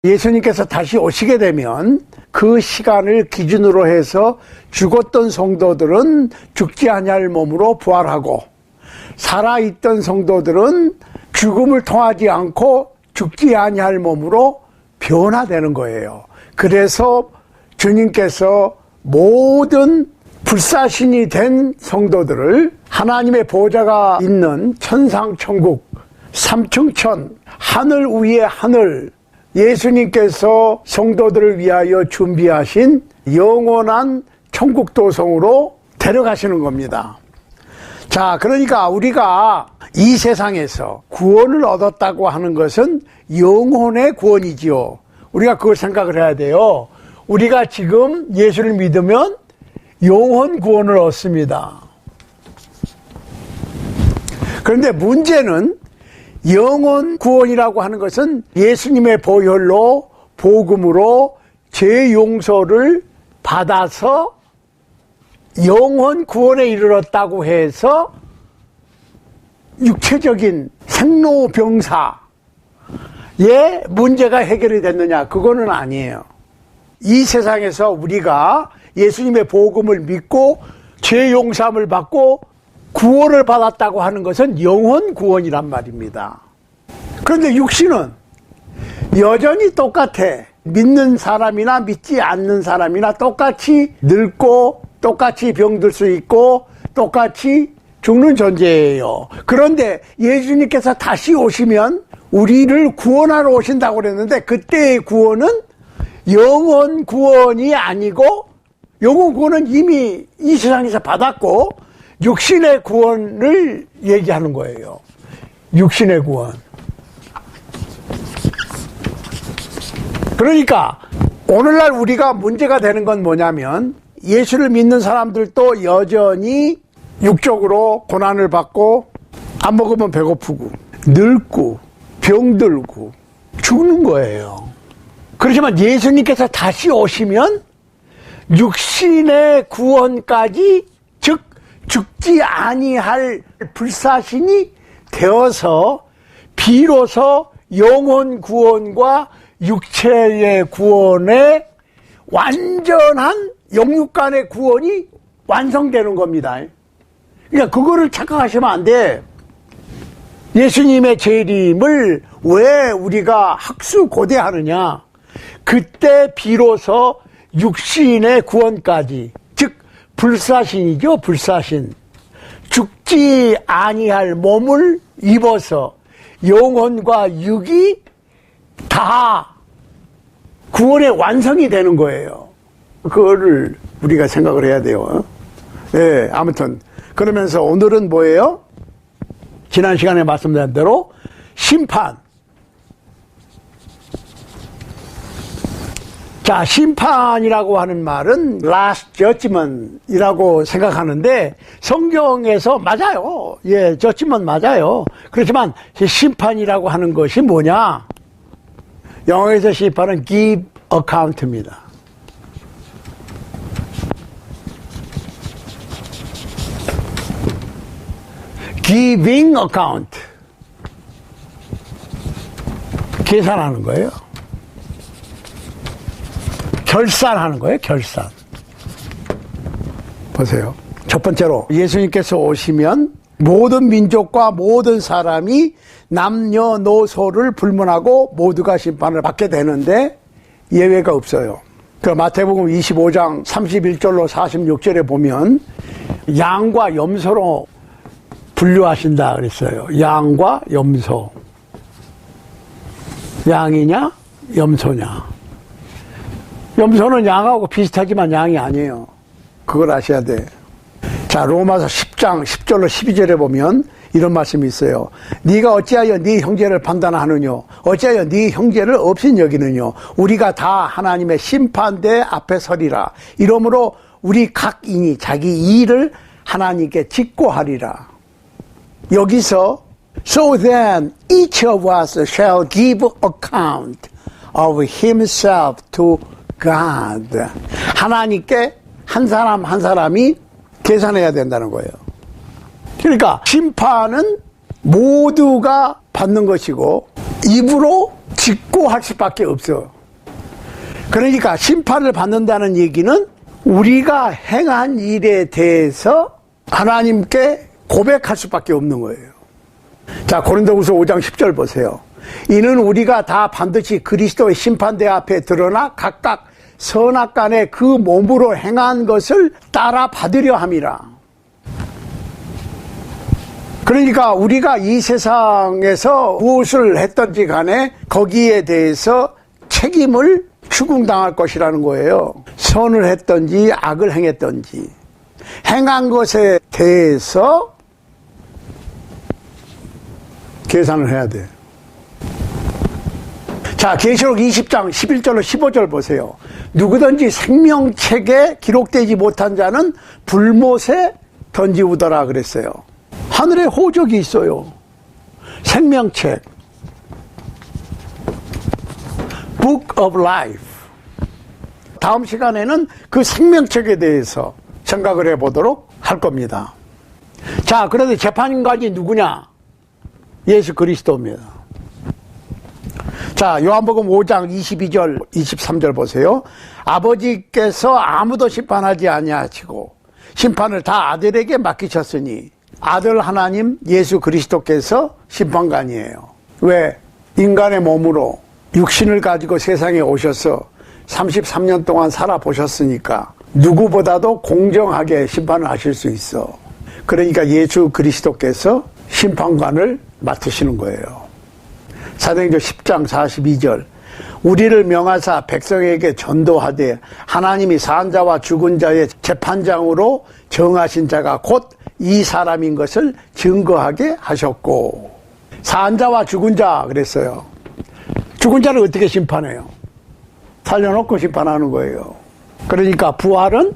예수님께서 다시 오시게 되면 그 시간을 기준으로 해서 죽었던 성도들은 죽지 아니할 몸으로 부활하고, 살아있던 성도들은 죽음을 통하지 않고 죽지 아니할 몸으로 변화되는 거예요. 그래서 주님께서 모든 불사신이 된 성도들을 하나님의 보좌가 있는 천상천국, 삼층천, 하늘 위의 하늘, 예수님께서 성도들을 위하여 준비하신 영원한 천국 도성으로 데려가시는 겁니다. 자, 그러니까 우리가 이 세상에서 구원을 얻었다고 하는 것은 영혼의 구원이지요. 우리가 그걸 생각을 해야 돼요. 우리가 지금 예수를 믿으면 영혼 구원을 얻습니다. 그런데 문제는 영혼 구원이라고 하는 것은 예수님의 보혈로, 복음으로 죄 용서를 받아서 영혼 구원에 이르렀다고 해서 육체적인 생로병사의 문제가 해결이 됐느냐, 그거는 아니에요. 이 세상에서 우리가 예수님의 복음을 믿고 죄 용서함을 받고 구원을 받았다고 하는 것은 영혼 구원이란 말입니다. 그런데 육신은 여전히 똑같아. 믿는 사람이나 믿지 않는 사람이나 똑같이 늙고 똑같이 병들 수 있고 똑같이 죽는 존재예요. 그런데 예수님께서 다시 오시면 우리를 구원하러 오신다고 그랬는데, 그때의 구원은 영혼 구원이 아니고, 영혼 구원은 이미 이 세상에서 받았고 육신의 구원을 얘기하는 거예요. 육신의 구원. 그러니까 오늘날 우리가 문제가 되는 건 뭐냐면, 예수를 믿는 사람들도 여전히 육적으로 고난을 받고, 안 먹으면 배고프고 늙고 병들고 죽는 거예요. 그렇지만 예수님께서 다시 오시면 육신의 구원까지, 즉 죽지 아니할 불사신이 되어서 비로소 영혼 구원과 육체의 구원의 완전한 영육간의 구원이 완성되는 겁니다. 그러니까 그거를 착각하시면 안 돼. 예수님의 재림을 왜 우리가 학수고대하느냐? 그때 비로소 육신의 구원까지, 즉 불사신이죠. 불사신. 죽지 아니할 몸을 입어서 영혼과 육이 다 구원의 완성이 되는 거예요. 그거를 우리가 생각을 해야 돼요. 예, 아무튼 그러면서 오늘은 뭐예요? 지난 시간에 말씀드린 대로 심판. 자, 심판이라고 하는 말은 last judgment이라고 생각하는데, 성경에서 맞아요. 예, judgment 맞아요. 그렇지만 심판이라고 하는 것이 뭐냐? 영어에서 심판은 give account입니다. giving account. 계산하는 거예요. 결산하는 거예요. 결산. 보세요. 첫 번째로 예수님께서 오시면 모든 민족과 모든 사람이 남녀노소를 불문하고 모두가 심판을 받게 되는데 예외가 없어요. 그 마태복음 25장 31절로 46절에 보면 양과 염소로 분류하신다 그랬어요. 양과 염소. 양이냐 염소냐. 염소는 양하고 비슷하지만 양이 아니에요. 그걸 아셔야 돼. 자, 로마서 10장 10절로 12절에 보면 이런 말씀이 있어요. 네가 어찌하여 네 형제를 판단하느뇨? 어찌하여 네 형제를 없인 여기느뇨? 우리가 다 하나님의 심판대 앞에 서리라. 이러므로 우리 각인이 자기 일을 하나님께 직고하리라. 여기서 So then each of us shall give account of himself to God. 하나님께 한 사람 한 사람이 계산해야 된다는 거예요. 그러니까 심판은 모두가 받는 것이고, 입으로 짓고 할 수밖에 없어. 그러니까 심판을 받는다는 얘기는 우리가 행한 일에 대해서 하나님께 고백할 수밖에 없는 거예요. 자, 고린도후서 5장 10절 보세요. 이는 우리가 다 반드시 그리스도의 심판대 앞에 드러나 각각 선악간에 그 몸으로 행한 것을 따라 받으려 함이라. 그러니까 우리가 이 세상에서 무엇을 했든지 간에 거기에 대해서 책임을 추궁당할 것이라는 거예요. 선을 했든지 악을 행했든지 행한 것에 대해서 계산을 해야 돼. 자, 계시록 20장 11절로 15절 보세요. 누구든지 생명책에 기록되지 못한 자는 불못에 던지우더라 그랬어요. 하늘에 호적이 있어요. 생명책, Book of Life. 다음 시간에는 그 생명책에 대해서 생각을 해보도록 할 겁니다. 자, 그런데 재판관이 누구냐? 예수 그리스도입니다. 자, 요한복음 5장 22절 23절 보세요. 아버지께서 아무도 심판하지 아니하시고 심판을 다 아들에게 맡기셨으니 아들 하나님 예수 그리스도께서 심판관이에요. 왜? 인간의 몸으로 육신을 가지고 세상에 오셔서 33년 동안 살아보셨으니까 누구보다도 공정하게 심판을 하실 수 있어. 그러니까 예수 그리스도께서 심판관을 맡으시는 거예요. 사도행전 10장 42절 우리를 명하사 백성에게 전도하되 하나님이 산 자와 죽은 자의 재판장으로 정하신 자가 곧 이 사람인 것을 증거하게 하셨고. 산 자와 죽은 자 그랬어요. 죽은 자를 어떻게 심판해요? 살려놓고 심판하는 거예요. 그러니까 부활은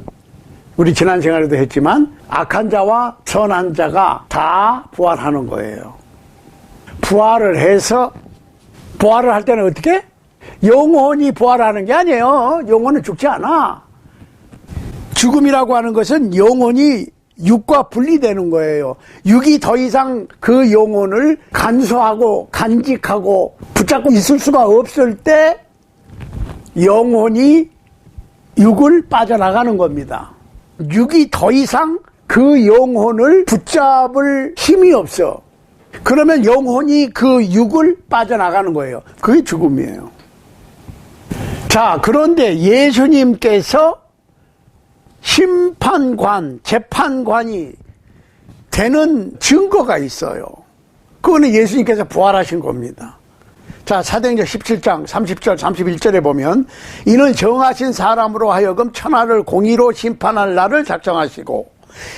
우리 지난 시간에도 했지만 악한 자와 선한 자가 다 부활하는 거예요. 부활을 해서 부활을 할 때는 어떻게? 영혼이 부활하는 게 아니에요. 영혼은 죽지 않아. 죽음이라고 하는 것은 영혼이 육과 분리되는 거예요. 육이 더 이상 그 영혼을 간수하고 간직하고 붙잡고 있을 수가 없을 때 영혼이 육을 빠져나가는 겁니다. 육이 더 이상 그 영혼을 붙잡을 힘이 없어. 그러면 영혼이 그 육을 빠져나가는 거예요. 그게 죽음이에요. 자, 그런데 예수님께서 심판관, 재판관이 되는 증거가 있어요. 그거는 예수님께서 부활하신 겁니다. 자, 사도행전 17장 30절 31절에 보면 이는 정하신 사람으로 하여금 천하를 공의로 심판할 날을 작정하시고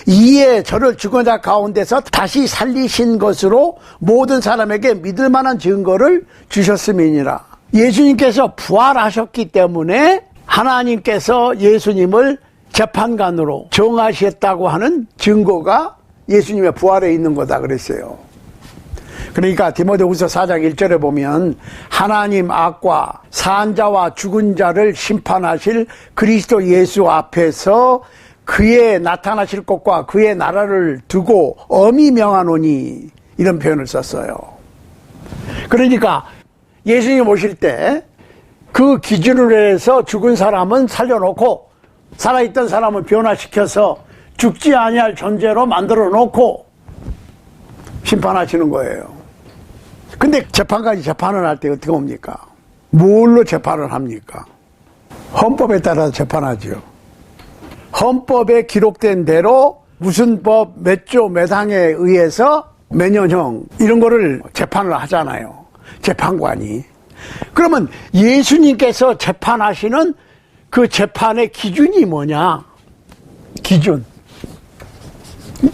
이에 저를 죽은 자 가운데서 다시 살리신 것으로 모든 사람에게 믿을 만한 증거를 주셨음이니라. 예수님께서 부활하셨기 때문에 하나님께서 예수님을 재판관으로 정하셨다고 하는 증거가 예수님의 부활에 있는 거다 그랬어요. 그러니까 디모데후서 4장 1절에 보면 하나님 앞과 산 자와 죽은 자를 심판하실 그리스도 예수 앞에서 그의 나타나실 것과 그의 나라를 두고 엄히 명하노니 이런 표현을 썼어요. 그러니까 예수님 오실 때 그 기준으로 해서 죽은 사람은 살려놓고 살아있던 사람을 변화시켜서 죽지 아니할 존재로 만들어 놓고 심판하시는 거예요. 근데 재판관이 재판을 할 때 어떻게 옵니까? 뭘로 재판을 합니까? 헌법에 따라서 재판하죠. 헌법에 기록된 대로 무슨 법 몇 조 몇 항에 의해서 몇 년형 이런 거를 재판을 하잖아요. 재판관이. 그러면 예수님께서 재판하시는 그 재판의 기준이 뭐냐?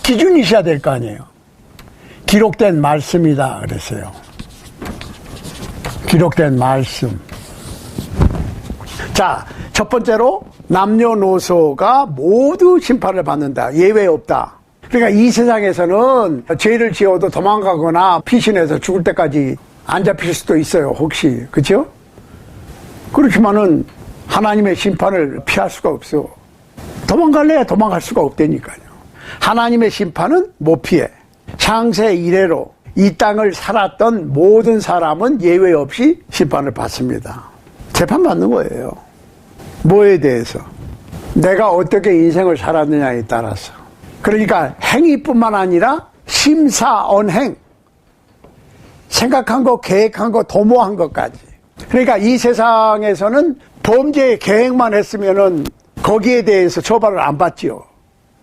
기준이 있어야 될 거 아니에요. 기록된 말씀이다 그랬어요. 기록된 말씀. 자, 첫 번째로 남녀노소가 모두 심판을 받는다. 예외 없다. 그러니까 이 세상에서는 죄를 지어도 도망가거나 피신해서 죽을 때까지 안 잡힐 수도 있어요. 혹시. 그렇죠? 그렇지만은 하나님의 심판을 피할 수가 없어. 도망갈래야 도망갈 수가 없다니까요. 하나님의 심판은 못 피해. 창세 이래로 이 땅을 살았던 모든 사람은 예외 없이 심판을 받습니다. 재판받는 거예요. 뭐에 대해서? 내가 어떻게 인생을 살았느냐에 따라서. 그러니까 행위뿐만 아니라 심사언행, 생각한 거, 계획한 거, 도모한 것까지. 그러니까 이 세상에서는 범죄 계획만 했으면은 거기에 대해서 처벌을 안 받지요.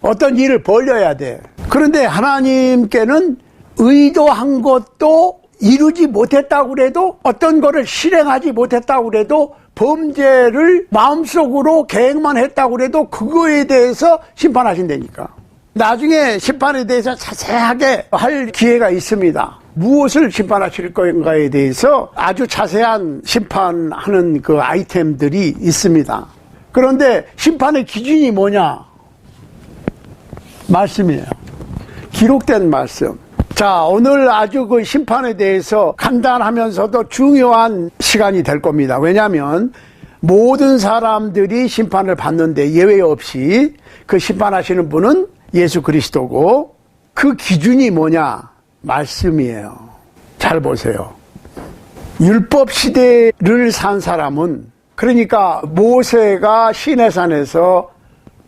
어떤 일을 벌려야 돼. 그런데 하나님께는 의도한 것도 이루지 못했다고 그래도, 어떤 거를 실행하지 못했다고 그래도, 범죄를 마음속으로 계획만 했다고 그래도 그거에 대해서 심판하신다니까. 나중에 심판에 대해서 자세하게 할 기회가 있습니다. 무엇을 심판하실 건가에 대해서 아주 자세한 심판하는 그 아이템들이 있습니다. 그런데 심판의 기준이 뭐냐? 말씀이에요. 기록된 말씀. 자, 오늘 아주 그 심판에 대해서 간단하면서도 중요한 시간이 될 겁니다. 왜냐하면 모든 사람들이 심판을 받는데 예외 없이 그 심판하시는 분은 예수 그리스도고, 그 기준이 뭐냐? 말씀이에요. 잘 보세요. 율법 시대를 산 사람은, 그러니까 모세가 시내산에서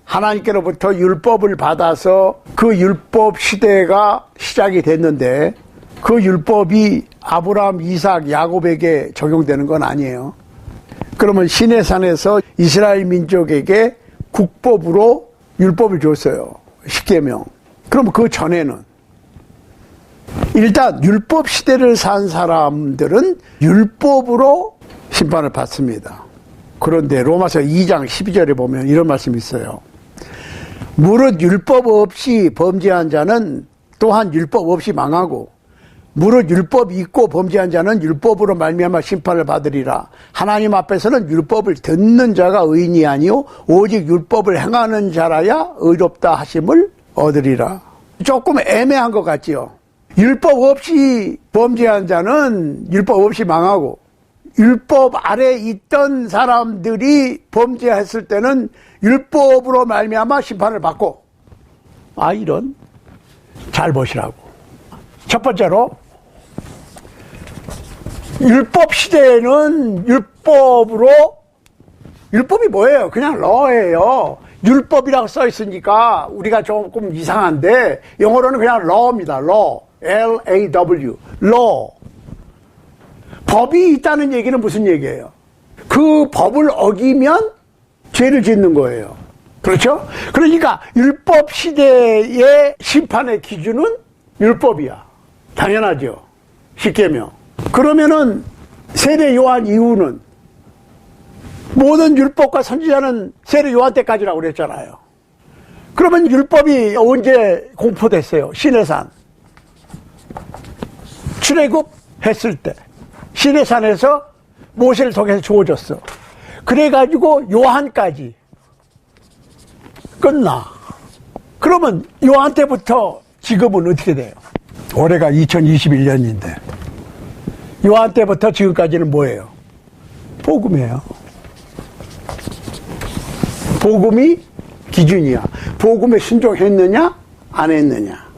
하나님께로부터 율법을 받아서 그 율법 시대가 시작이 됐는데, 그 율법이 아브라함, 이삭, 야곱에게 적용되는 건 아니에요. 그러면 시내산에서 이스라엘 민족에게 국법으로 율법을 줬어요. 십계명. 그럼 그 전에는 일단 율법 시대를 산 사람들은 율법으로 심판을 받습니다. 그런데 로마서 2장 12절에 보면 이런 말씀이 있어요. 무릇 율법 없이 범죄한 자는 또한 율법 없이 망하고, 무릇 율법이 있고 범죄한 자는 율법으로 말미암아 심판을 받으리라. 하나님 앞에서는 율법을 듣는 자가 의인이 아니요 오직 율법을 행하는 자라야 의롭다 하심을 얻으리라. 조금 애매한 것 같지요. 율법 없이 범죄한 자는 율법 없이 망하고, 율법 아래 있던 사람들이 범죄했을 때는 율법으로 말미암아 심판을 받고. 이런. 잘 보시라고. 첫 번째로, 율법 시대에는 율법이 뭐예요? 그냥 law예요. 율법이라고 써 있으니까 우리가 조금 이상한데, 영어로는 그냥 law입니다. law. L-A-W. law. 법이 있다는 얘기는 무슨 얘기예요? 그 법을 어기면 죄를 짓는 거예요. 그렇죠? 그러니까 율법 시대의 심판의 기준은 율법이야. 당연하죠. 십계명. 그러면은 세례 요한 이후는, 모든 율법과 선지자는 세례 요한 때까지라고 그랬잖아요. 그러면 율법이 언제 공포됐어요? 시내산. 출애굽했을 때 시내산에서 모세를 통해서 주어졌어. 그래가지고 요한까지 끝나. 그러면 요한 때부터 지금은 어떻게 돼요? 올해가 2021년인데 요한 때부터 지금까지는 뭐예요? 복음이에요. 복음이 기준이야. 복음에 순종했느냐 안 했느냐.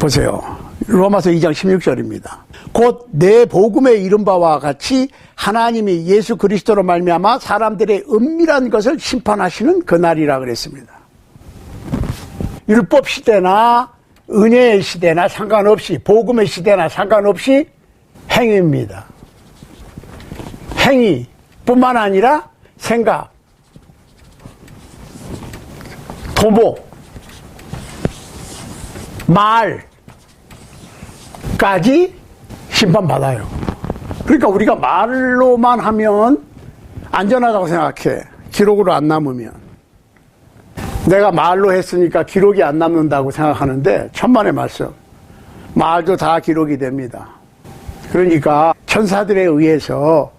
보세요. 로마서 2장 16절입니다. 곧 내 복음에 이른 바와 같이 하나님이 예수 그리스도로 말미암아 사람들의 은밀한 것을 심판하시는 그날이라 그랬습니다. 율법 시대나 은혜의 시대나 상관없이, 복음의 시대나 상관없이 행위입니다. 행위뿐만 아니라 생각, 도모, 말까지 심판받아요. 그러니까 우리가 말로만 하면 안전하다고 생각해. 기록으로 안 남으면. 내가 말로 했으니까 기록이 안 남는다고 생각하는데 천만의 말씀. 말도 다 기록이 됩니다. 그러니까 천사들에 의해서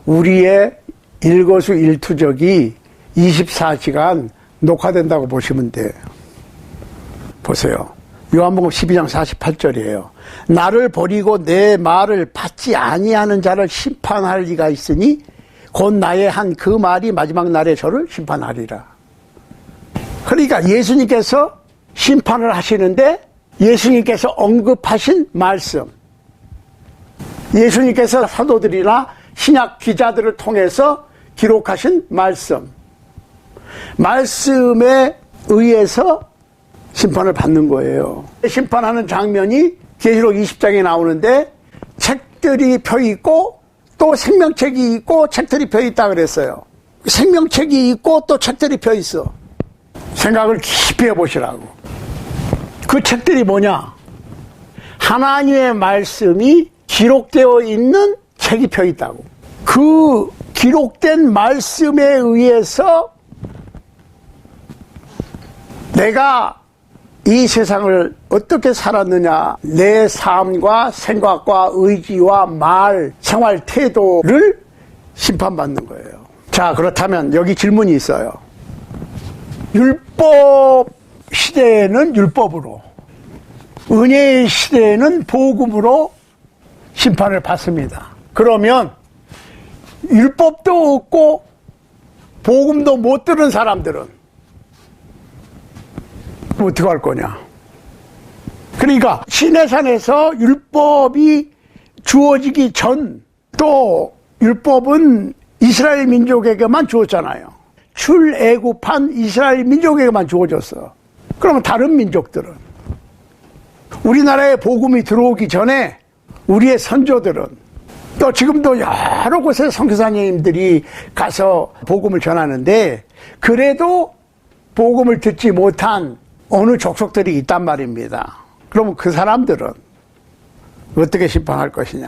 우리의 일거수일투족이 24시간 녹화된다고 보시면 돼요. 보세요. 요한복음 12장 48절이에요. 나를 버리고 내 말을 받지 아니하는 자를 심판할 리가 있으니 곧 나의 한 그 말이 마지막 날에 저를 심판하리라. 그러니까 예수님께서 심판을 하시는데 예수님께서 언급하신 말씀, 예수님께서 사도들이나 신약 기자들을 통해서 기록하신 말씀, 말씀에 의해서 심판을 받는 거예요. 심판하는 장면이 계시록 20장에 나오는데 책들이 펴있고 또 생명책이 있고 책들이 펴있다 그랬어요. 생명책이 있고 또 책들이 펴있어. 생각을 깊이 해보시라고. 그 책들이 뭐냐? 하나님의 말씀이 기록되어 있는 책이 펴있다고. 그 기록된 말씀에 의해서 내가 이 세상을 어떻게 살았느냐, 내 삶과 생각과 의지와 말, 생활 태도를 심판받는 거예요. 자, 그렇다면 여기 질문이 있어요. 율법 시대에는 율법으로, 은혜의 시대에는 복음으로 심판을 받습니다. 그러면 율법도 없고 복음도 못 들은 사람들은 어떻게 할 거냐? 그러니까 시내산에서 율법이 주어지기 전, 또 율법은 이스라엘 민족에게만 주었잖아요. 출애굽한 이스라엘 민족에게만 주어졌어. 그러면 다른 민족들은, 우리나라에 복음이 들어오기 전에 우리의 선조들은, 또 지금도 여러 곳에 선교사님들이 가서 복음을 전하는데 그래도 복음을 듣지 못한 어느 족속들이 있단 말입니다. 그러면 그 사람들은 어떻게 심판할 것이냐?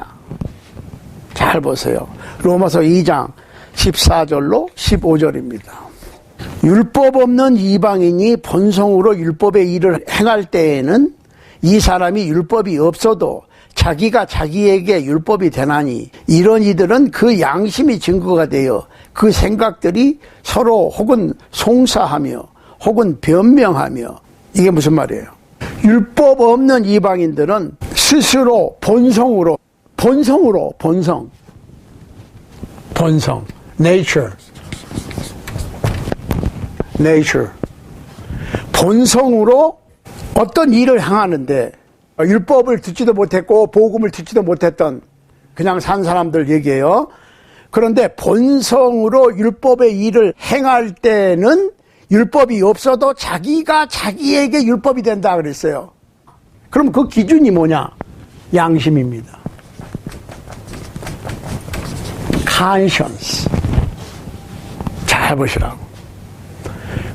잘 보세요. 로마서 2장 14절로 15절입니다. 율법 없는 이방인이 본성으로 율법의 일을 행할 때에는 이 사람이 율법이 없어도 자기가 자기에게 율법이 되나니, 이런 이들은 그 양심이 증거가 되어 그 생각들이 서로 혹은 송사하며 혹은 변명하며. 이게 무슨 말이에요? 율법 없는 이방인들은 스스로 본성, nature, 본성으로 어떤 일을 행하는데, 율법을 듣지도 못했고 복음을 듣지도 못했던 그냥 산 사람들 얘기예요. 그런데 본성으로 율법의 일을 행할 때는 율법이 없어도 자기가 자기에게 율법이 된다 그랬어요. 그럼 그 기준이 뭐냐? 양심입니다. conscience. 잘 보시라고.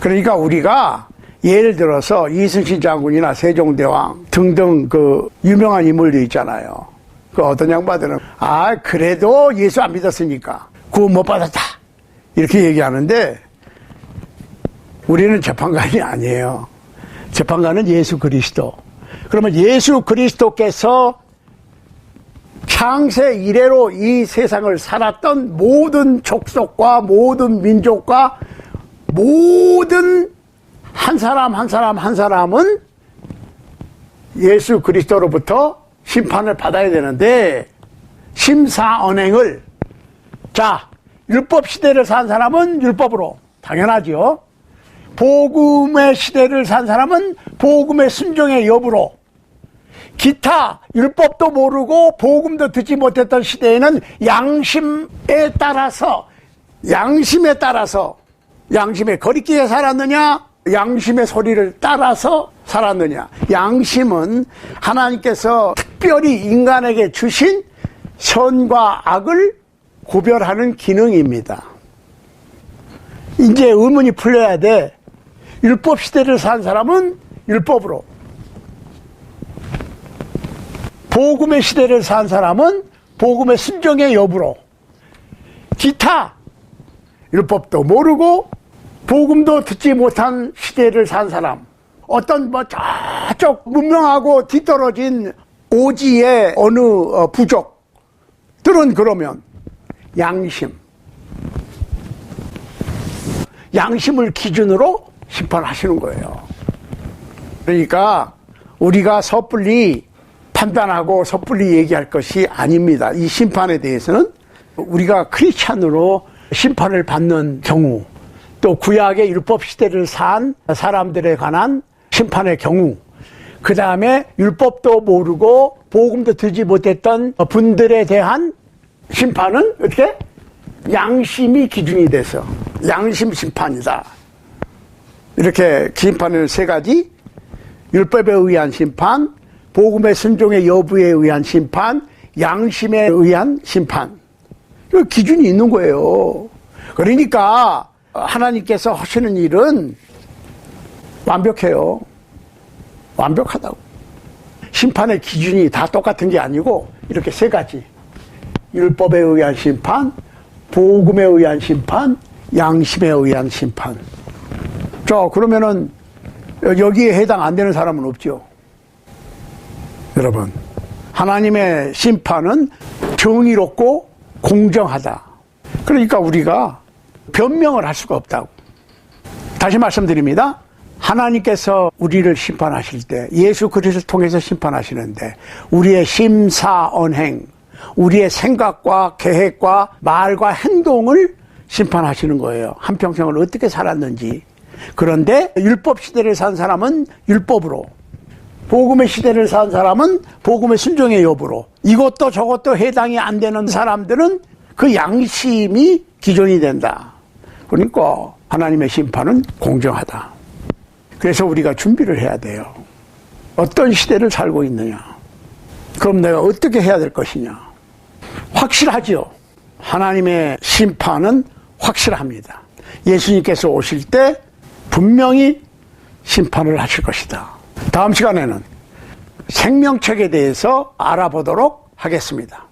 그러니까 우리가 예를 들어서 이순신 장군이나 세종대왕 등등 그 유명한 인물들 있잖아요. 그 어떤 양반들은 그래도 예수 안 믿었으니까 구원 못 받았다 이렇게 얘기하는데, 우리는 재판관이 아니에요. 재판관은 예수 그리스도. 그러면 예수 그리스도께서 창세 이래로 이 세상을 살았던 모든 족속과 모든 민족과 모든 한 사람 한 사람은 예수 그리스도로부터 심판을 받아야 되는데, 심사언행을, 자, 율법 시대를 산 사람은 율법으로, 당연하죠. 복음의 시대를 산 사람은 복음의 순종의 여부로, 기타 율법도 모르고 복음도 듣지 못했던 시대에는 양심에 따라서 양심의 거리끼에 살았느냐, 양심의 소리를 따라서 살았느냐. 양심은 하나님께서 특별히 인간에게 주신 선과 악을 구별하는 기능입니다. 이제 의문이 풀려야 돼. 율법 시대를 산 사람은 율법으로, 복음의 시대를 산 사람은 복음의 순종의 여부로, 기타 율법도 모르고 복음도 듣지 못한 시대를 산 사람, 어떤 저쪽 문명하고 뒤떨어진 오지의 어느 부족들은 그러면 양심을 기준으로 심판하시는 거예요. 그러니까 우리가 섣불리 판단하고 섣불리 얘기할 것이 아닙니다. 이 심판에 대해서는 우리가 크리스찬으로 심판을 받는 경우, 또 구약의 율법 시대를 산 사람들에 관한 심판의 경우, 그 다음에 율법도 모르고 복음도 듣지 못했던 분들에 대한 심판은 어떻게? 양심이 기준이 돼서 양심 심판이다. 이렇게 심판을 세 가지, 율법에 의한 심판, 복음의 순종의 여부에 의한 심판, 양심에 의한 심판. 그 기준이 있는 거예요. 그러니까 하나님께서 하시는 일은 완벽해요. 완벽하다고. 심판의 기준이 다 똑같은 게 아니고 이렇게 세 가지. 율법에 의한 심판, 복음에 의한 심판, 양심에 의한 심판. 자, 그러면은 여기에 해당 안 되는 사람은 없죠. 여러분, 하나님의 심판은 정의롭고 공정하다. 그러니까 우리가 변명을 할 수가 없다고. 다시 말씀드립니다. 하나님께서 우리를 심판하실 때 예수 그리스도를 통해서 심판하시는데 우리의 심사언행, 우리의 생각과 계획과 말과 행동을 심판하시는 거예요. 한평생을 어떻게 살았는지. 그런데 율법 시대를 산 사람은 율법으로, 복음의 시대를 산 사람은 복음의 순종의 여부로, 이것도 저것도 해당이 안 되는 사람들은 그 양심이 기준이 된다. 그러니까 하나님의 심판은 공정하다. 그래서 우리가 준비를 해야 돼요. 어떤 시대를 살고 있느냐. 그럼 내가 어떻게 해야 될 것이냐. 확실하죠. 하나님의 심판은 확실합니다. 예수님께서 오실 때 분명히 심판을 하실 것이다. 다음 시간에는 생명책에 대해서 알아보도록 하겠습니다.